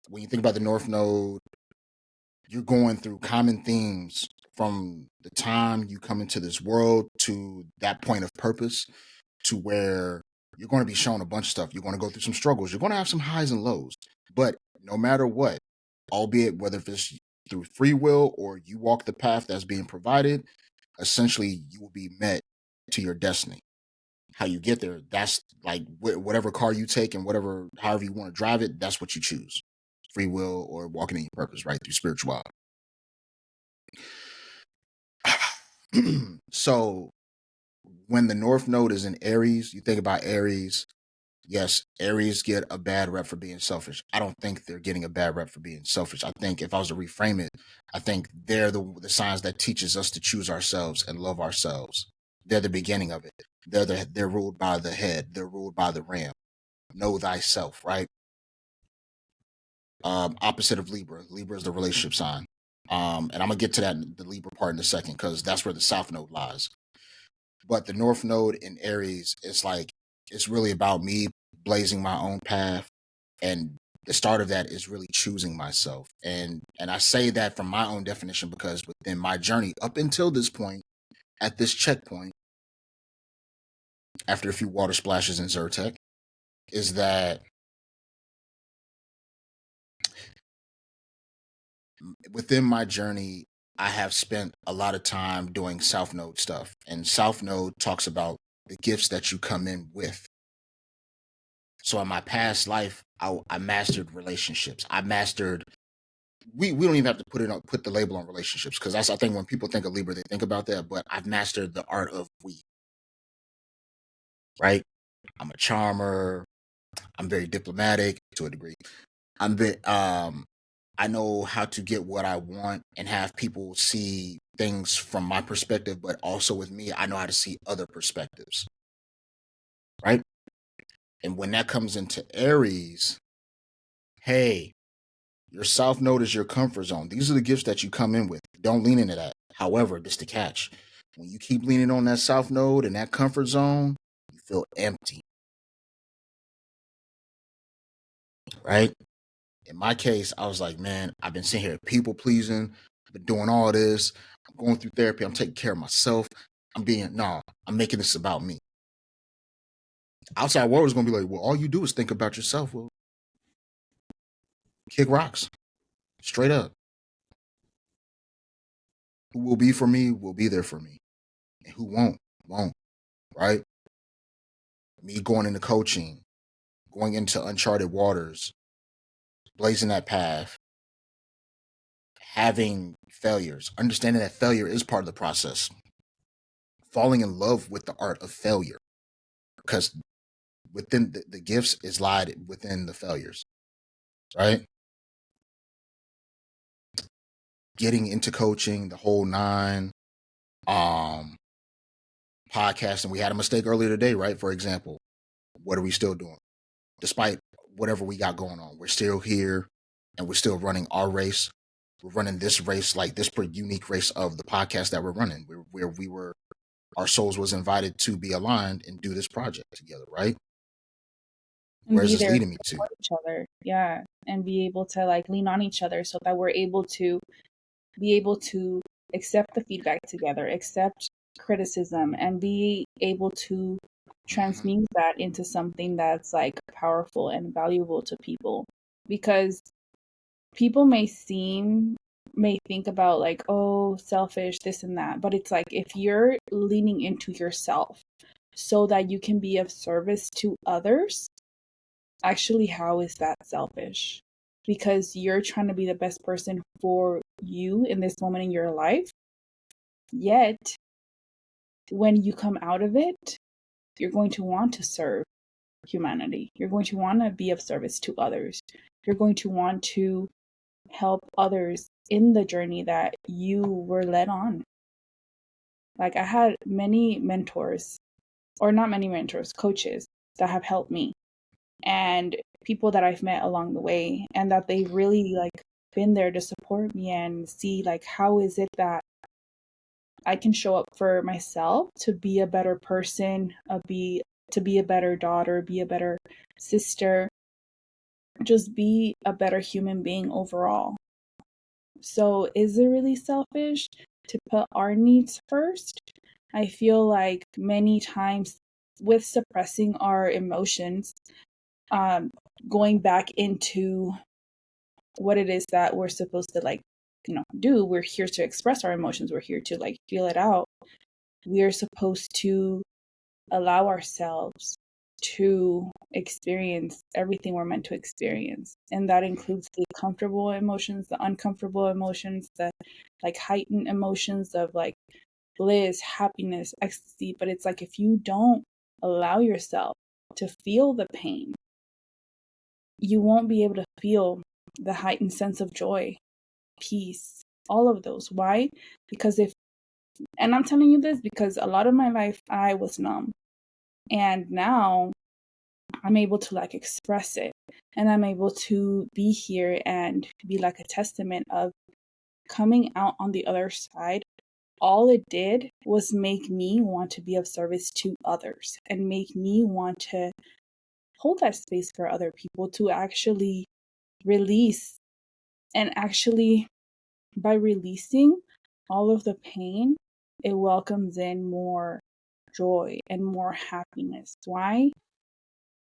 When you think about the North Node, you're going through common themes from the time you come into this world to that point of purpose to where you're going to be shown a bunch of stuff. You're going to go through some struggles. You're going to have some highs and lows. But no matter what, albeit whether it's through free will or you walk the path that's being provided, essentially you will be met to your destiny. How you get there, that's like whatever car you take and however you want to drive it, that's what you choose. Free will or walking in your purpose, right? Through spirituality. So when the North Node is in Aries, you think about Aries. Yes, Aries get a bad rep for being selfish. I don't think they're getting a bad rep for being selfish. I think if I was to reframe it, I think they're the signs that teaches us to choose ourselves and love ourselves. They're the beginning of it. They're ruled by the head. They're ruled by the ram. Know thyself, right? Opposite of Libra. Libra is the relationship sign. And I'm gonna get to the Libra part in a second because that's where the South Node lies. But the North Node in Aries is like it's really about me blazing my own path, and the start of that is really choosing myself. And I say that from my own definition because within my journey up until this point, at this checkpoint, after a few water splashes in Zyrtec, is that within my journey, I have spent a lot of time doing South Node stuff. And South Node talks about the gifts that you come in with. So in my past life, I mastered relationships. I mastered. We don't even have to put the label on relationships because that's I think when people think of Libra, they think about that. But I've mastered the art of we. Right. I'm a charmer. I'm very diplomatic to a degree. I know how to get what I want and have people see things from my perspective, but also with me, I know how to see other perspectives. Right. And when that comes into Aries, hey, your South Node is your comfort zone. These are the gifts that you come in with. Don't lean into that. However, this the catch. When you keep leaning on that South Node and that comfort zone, you feel empty. Right? In my case, I was like, man, I've been sitting here people pleasing. I've been doing all this. I'm going through therapy. I'm taking care of myself. I'm making this about me. Outside world is going to be like, well, all you do is think about yourself. Well, kick rocks. Straight up. Who will be for me will be there for me. And who won't, right? Me going into coaching, going into uncharted waters, blazing that path, having failures, understanding that failure is part of the process, falling in love with the art of failure, because within the gifts is lied within the failures, right? Getting into coaching, the whole nine, um, podcasting. We had a mistake earlier today, right? For example, what are we still doing? Despite whatever we got going on, we're still here and we're still running our race. We're running this race, like this unique race of the podcast that we're running, where we were, our souls was invited to be aligned and do this project together, right? And Where is be this there to leading me to? support each other. Yeah. And be able to like lean on each other so that we're able to be able to accept the feedback together, accept criticism, and be able to Mm-hmm. transmute that into something that's like powerful and valuable to people. Because people may think about like, oh, selfish, this and that, but it's like if you're leaning into yourself so that you can be of service to others, actually, how is that selfish? Because you're trying to be the best person for you in this moment in your life. Yet, when you come out of it, you're going to want to serve humanity. You're going to want to be of service to others. You're going to want to help others in the journey that you were led on. Like, I had many mentors, or not many mentors, coaches that have helped me, and people that I've met along the way, and that they've really like been there to support me and see like how is it that I can show up for myself to be a better person, to be a better daughter, be a better sister, just be a better human being overall. So is it really selfish to put our needs first? I feel like many times with suppressing our emotions, um, going back into what it is that we're supposed to like, do. We're here to express our emotions. We're here to like feel it out. We're supposed to allow ourselves to experience everything we're meant to experience. And that includes the comfortable emotions, the uncomfortable emotions, the like heightened emotions of like bliss, happiness, ecstasy. But it's like if you don't allow yourself to feel the pain, you won't be able to feel the heightened sense of joy, peace, all of those. Why? Because and I'm telling you this because a lot of my life I was numb. And now I'm able to like express it. And I'm able to be here and be like a testament of coming out on the other side. All it did was make me want to be of service to others and make me want to hold that space for other people to actually release. And actually, by releasing all of the pain, it welcomes in more joy and more happiness. Why?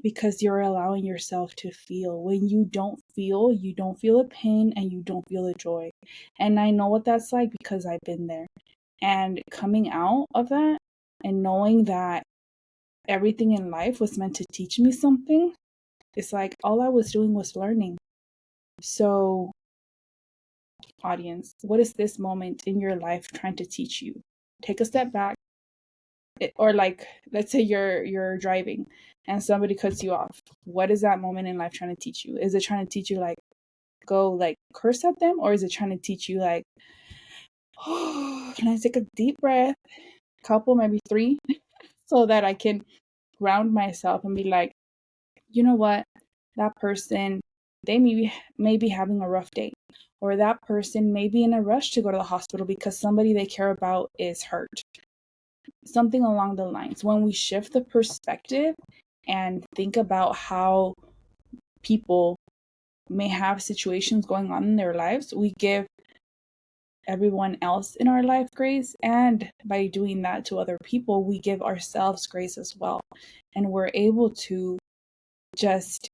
Because you're allowing yourself to feel. When you don't feel the pain and you don't feel the joy. And I know what that's like because I've been there. And coming out of that and knowing that everything in life was meant to teach me something, it's like all I was doing was learning. So, audience, what is this moment in your life trying to teach you? Take a step back. Or like, let's say you're driving and somebody cuts you off. What is that moment in life trying to teach you? Is it trying to teach you like go like curse at them, or is it trying to teach you like, oh, can I take a deep breath, couple, maybe three, so that I can ground myself and be like, you know what, that person, they may be having a rough day, or that person may be in a rush to go to the hospital because somebody they care about is hurt. Something along the lines. When we shift the perspective and think about how people may have situations going on in their lives, we give everyone else in our life grace. And by doing that to other people, we give ourselves grace as well. And we're able to just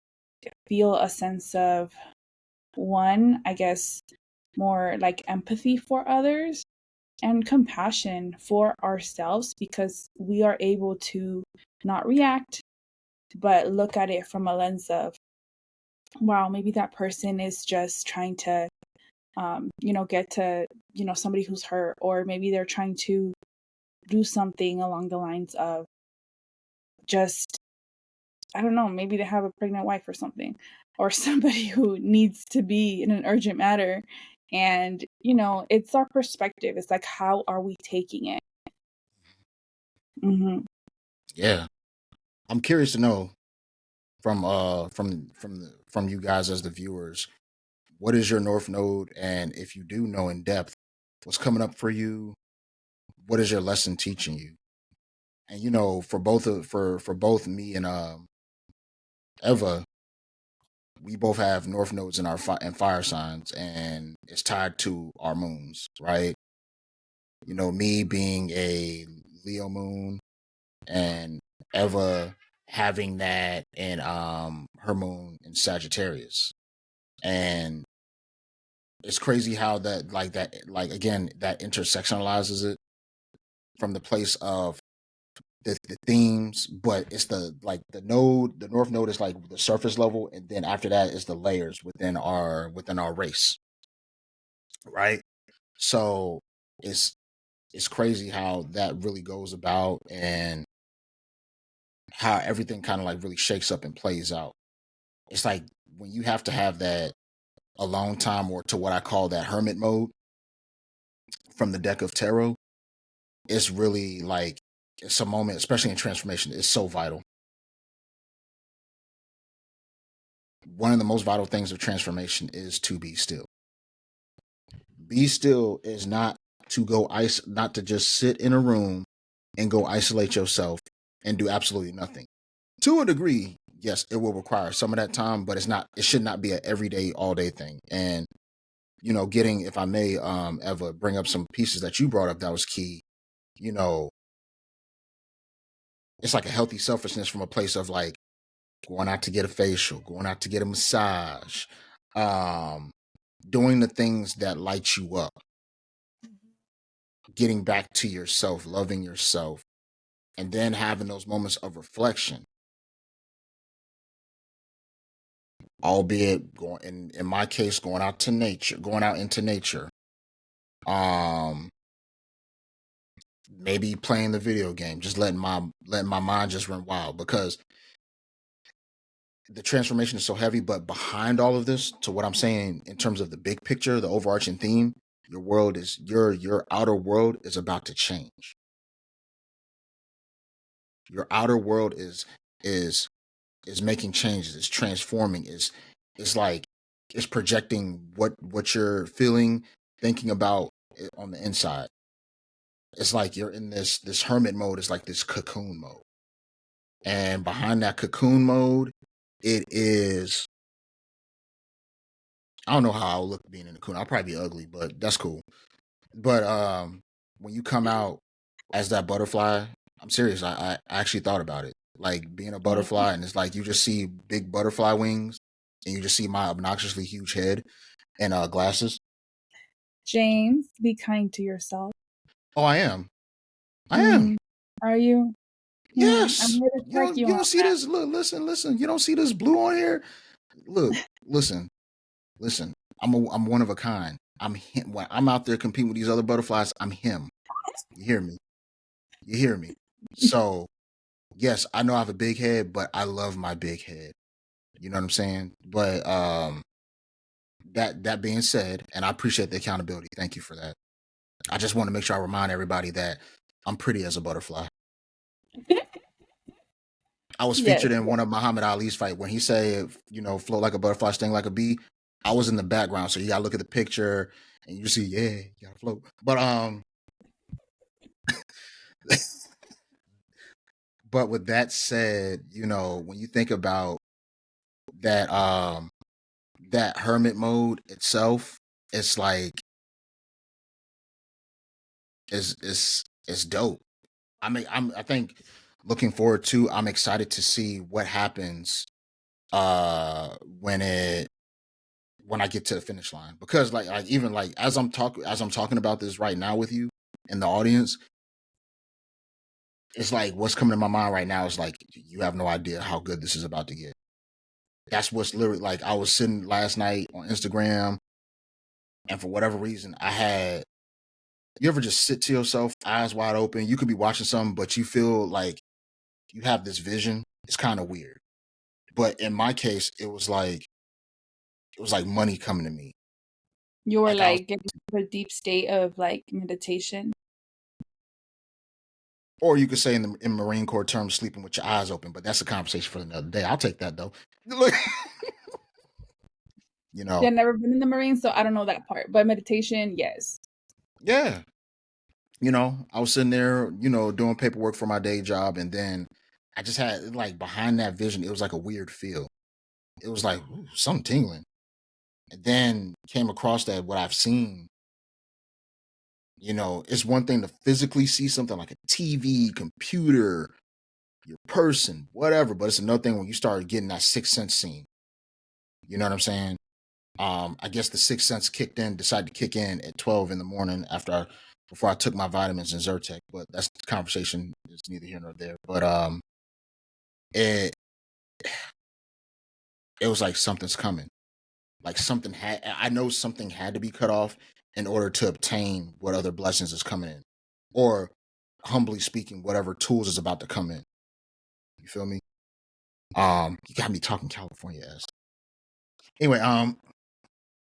feel a sense of, one, I guess, more like empathy for others, and compassion for ourselves, because we are able to not react, but look at it from a lens of, wow, maybe that person is just trying to, get to, somebody who's hurt, or maybe they're trying to do something along the lines of just, I don't know, maybe they have a pregnant wife or something, or somebody who needs to be in an urgent matter. And, it's our perspective. It's like, how are we taking it? Hmm. Yeah. I'm curious to know from you guys as the viewers, what is your North Node? And if you do know in depth, what's coming up for you? What is your lesson teaching you? And for both me and Eva, we both have North Nodes in our and fire signs, and it's tied to our moons, right? Me being a Leo moon, and Eva having that in her moon in Sagittarius. And it's crazy how that again, that intersectionalizes it from the place of the themes, but it's the North Node is like the surface level, and then after that is the layers within our race, right? So it's it's crazy how that really goes about, and how everything kind of like really shakes up and plays out. It's like when you have to have that alone time, or to what I call that hermit mode from the deck of tarot, it's really like it's a moment, especially in transformation, it's so vital. One of the most vital things of transformation is to be still. Be still is not to not to just sit in a room and go isolate yourself and do absolutely nothing. To a degree, yes, it will require some of that time, but it should not be an everyday, all day thing. And getting, if I may, Eva, bring up some pieces that you brought up that was key. You know, it's like a healthy selfishness from a place of like going out to get a facial, going out to get a massage, um, doing the things that light you up, getting back to yourself, loving yourself, and then having those moments of reflection, albeit going in my case, going out into nature, um, maybe playing the video game, just letting my mind just run wild, because the transformation is so heavy. But behind all of this, to what I'm saying in terms of the big picture, the overarching theme, your outer world is about to change. Your outer world is is making changes, it's transforming, it's like it's projecting what you're feeling, thinking about on the inside. It's like you're in this hermit mode, it's like this cocoon mode. And behind that cocoon mode, it is, I don't know how I'll look being in the cocoon. I'll probably be ugly, but that's cool. But when you come out as that butterfly, I'm serious. I actually thought about it. Like being a Mm. butterfly, and it's like you just see big butterfly wings, and you just see my obnoxiously huge head and glasses. James, be kind to yourself. Oh, I am. I am. Mm. Are you? I'm Yes. here to check you You on don't see that. this. Look, listen. You don't see this blue on here. Look, listen, listen. I'm one of a kind. I'm him. When I'm out there competing with these other butterflies, I'm him. You hear me? You hear me? So yes, I know I have a big head, but I love my big head. You know what I'm saying? But that being said, and I appreciate the accountability. Thank you for that. I just want to make sure I remind everybody that I'm pretty as a butterfly. I was Yes. featured in one of Muhammad Ali's fight when he said, float like a butterfly, sting like a bee. I was in the background, so you gotta look at the picture and you see, yeah, you gotta float. But but with that said, when you think about that that hermit mode itself, it's like it's dope. I think looking forward to, I'm excited to see what happens uh when it when I get to the finish line, because like even like as I'm talking about this right now with you, in the audience, it's like what's coming to my mind right now is like you have no idea how good this is about to get. That's what's literally like. I was sitting last night on Instagram, and for whatever reason, I had. You ever just sit to yourself, eyes wide open? You could be watching something, but you feel like you have this vision. It's kind of weird. But in my case, it was like money coming to me. You were Like I was, like getting into a deep state of like meditation. or you could say in Marine Corps terms, sleeping with your eyes open. But that's a conversation for another day. I'll take that though. Look, you See, know, I've never been in the Marines, so I don't know that part. But meditation, yes. yeah. I was sitting there, doing paperwork for my day job, and then I just had like behind that vision, it was like a weird feel. It was like ooh, something tingling, and then came across that what I've seen. It's one thing to physically see something like a TV, computer, your person, whatever, but it's another thing when you start getting that sixth sense scene. You know what I'm saying? I guess the sixth sense decided to kick in at 12 in the morning before I took my vitamins and Zyrtec. But that's the conversation. It's neither here nor there. But it it was like something's coming. Like I know something had to be cut off in order to obtain what other blessings is coming in, or humbly speaking, whatever tools is about to come in. You feel me? You got me talking California ass. Anyway,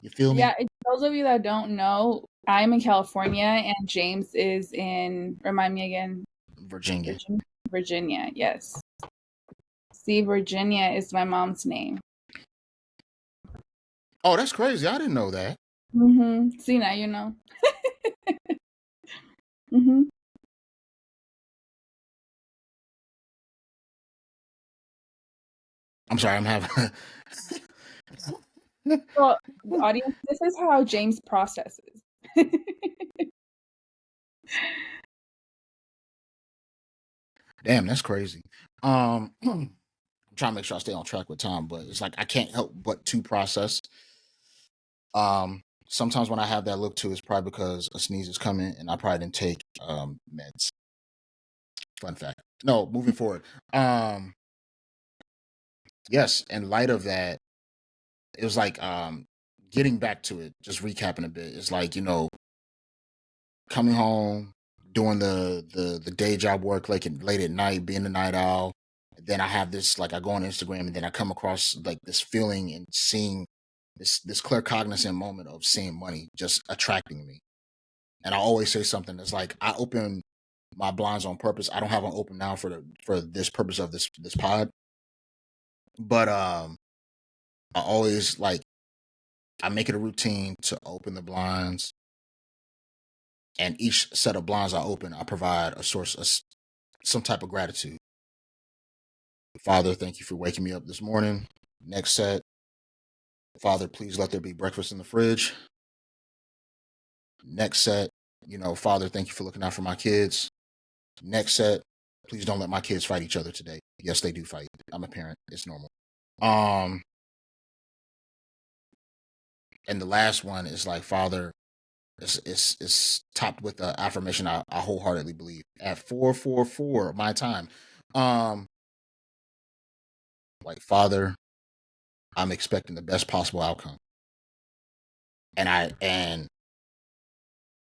you feel me? Yeah, those of you that don't know, I'm in California and James is in, remind me again, Virginia. Virginia. Virginia, yes. See, Virginia is my mom's name. Oh, that's crazy. I didn't know that. See, now you know. hmm I'm sorry. I'm having. So, the audience, this is how James processes. Damn, that's crazy. I'm trying to make sure I stay on track with time, but it's like I can't help but to process. Sometimes when I have that look too, it's probably because a sneeze is coming and I probably didn't take meds. Fun fact. No, moving forward. Um, yes, in light of that, it was like getting back to it, just recapping a bit. It's like, coming home, doing the day job work like late at night, being a night owl. Then I have this like I go on Instagram and then I come across like this feeling and seeing this clear cognizant moment of seeing money just attracting me. And I always say something that's like I open my blinds on purpose. I don't have them open now for this purpose of this pod. But I always like I make it a routine to open the blinds, and each set of blinds I open, I provide a source of some type of gratitude. Father, thank you for waking me up this morning. Next set, Father, please let there be breakfast in the fridge. Next set, Father, thank you for looking out for my kids. Next set, please don't let my kids fight each other today. Yes, they do fight. I'm a parent. It's normal. Um, and the last one is like, Father, it's topped with the affirmation I wholeheartedly believe at 444 my time. Um, like, Father, I'm expecting the best possible outcome. And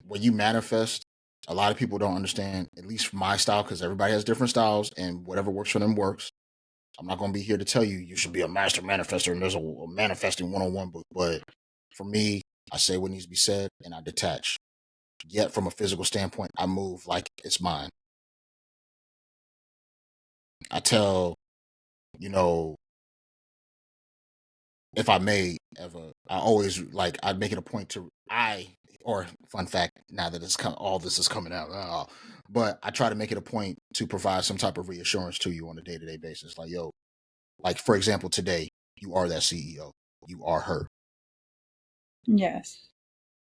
when you manifest, a lot of people don't understand, at least my style, because everybody has different styles and whatever works for them works. I'm not going to be here to tell you should be a master manifester and there's a manifesting one-on-one book. But for me, I say what needs to be said and I detach. Yet from a physical standpoint, I move like it's mine. I tell, you know, if I may ever, I always like I make it a point to or fun fact now that all this is coming out, but I try to make it a point to provide some type of reassurance to you on a day to day basis. Like yo, like for example, today you are that CEO, you are her. Yes.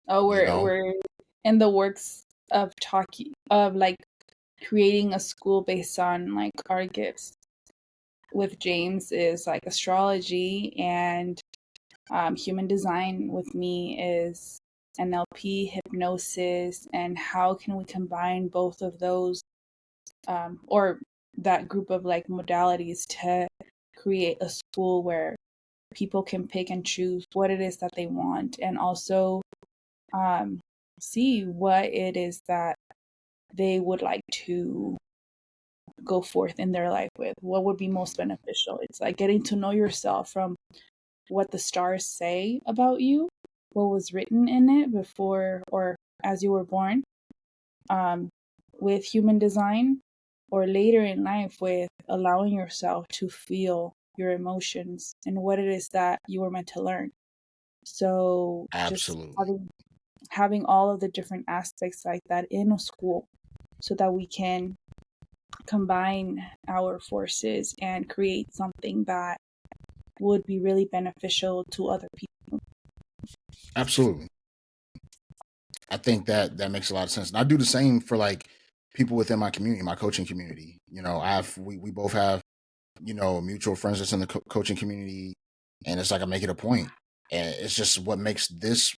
Oh, You know, we're in the works of talking of like creating a school based on like our gifts. With James is like astrology and human design. With me is NLP, hypnosis, and how can we combine both of those, or that group of like modalities to create a school where people can pick and choose what it is that they want, and also um, see what it is that they would like to go forth in their life with. What would be most beneficial? It's like getting to know yourself from what the stars say about you, what was written in it before or as you were born, um, with human design, or later in life with allowing yourself to feel your emotions and what it is that you were meant to learn. So just Absolutely. having all of the different aspects like that in a school so that we can combine our forces and create something that would be really beneficial to other people. Absolutely. I think that that makes a lot of sense. And I do the same for like people within my community, my coaching community. You know, we both have, you know, mutual friends that's in the coaching community, and it's like I make it a point, and it's just what makes this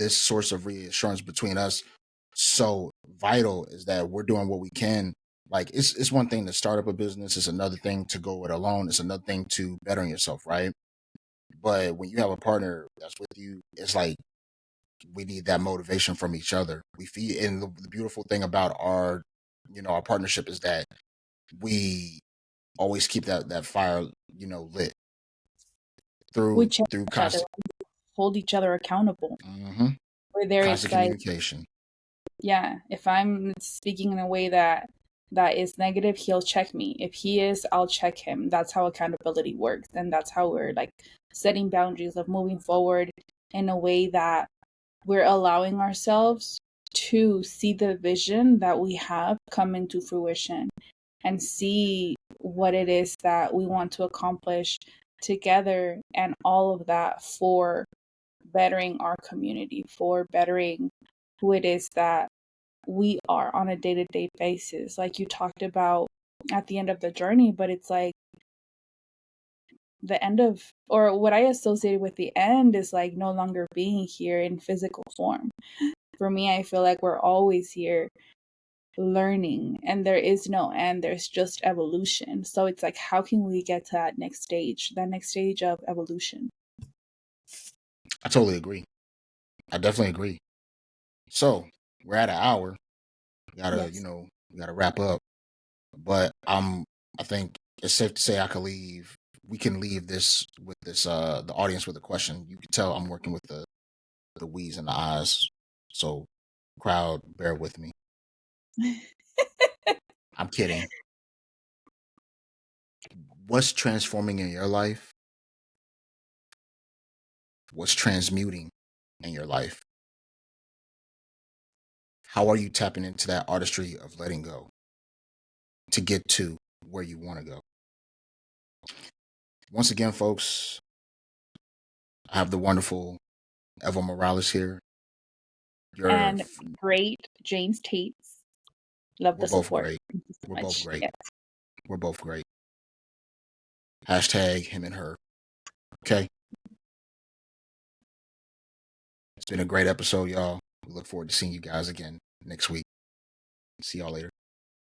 source of reassurance between us so vital is that we're doing what we can. Like it's one thing to start up a business, it's another thing to go it alone, it's another thing to bettering yourself, right? But when you have a partner that's with you, it's like we need that motivation from each other. We feed, and the beautiful thing about our, you know, our partnership is that we always keep that fire, you know, lit We through check through each other, constant hold each other accountable. hmm Where there it's constant like, communication. yeah, if I'm speaking in a way that is negative, he'll check me. If he is, I'll check him. That's how accountability works. And that's how we're like setting boundaries of moving forward in a way that we're allowing ourselves to see the vision that we have come into fruition and see what it is that we want to accomplish together, and all of that for bettering our community, for bettering who it is that we are on a day-to-day basis, like you talked about at the end of the journey. But it's like the end of, or what I associated with the end is like no longer being here in physical form. For me, I feel like we're always here learning, and there is no end, there's just evolution. So it's like, how can we get to that next stage of evolution? I totally agree. I definitely agree. So we're at an hour. We gotta, you Yes. know, we gotta wrap up. But I think it's safe to say I can leave. We can leave this with this the audience with a question. You can tell I'm working with the W's and the I's. So crowd, bear with me. I'm kidding. What's transforming in your life? What's transmuting in your life? How are you tapping into that artistry of letting go to get to where you want to go? Once again, folks, I have the wonderful Eva Morales here. You're, And great James Tate's. Love we're the both support. great. Thank you so We're both much. great. Yeah. We're both great. Hashtag him and her. Okay. It's been a great episode, y'all. We look forward to seeing you guys again next week. See y'all later.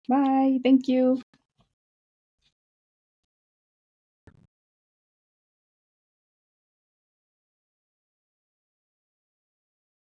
Bye. Thank you.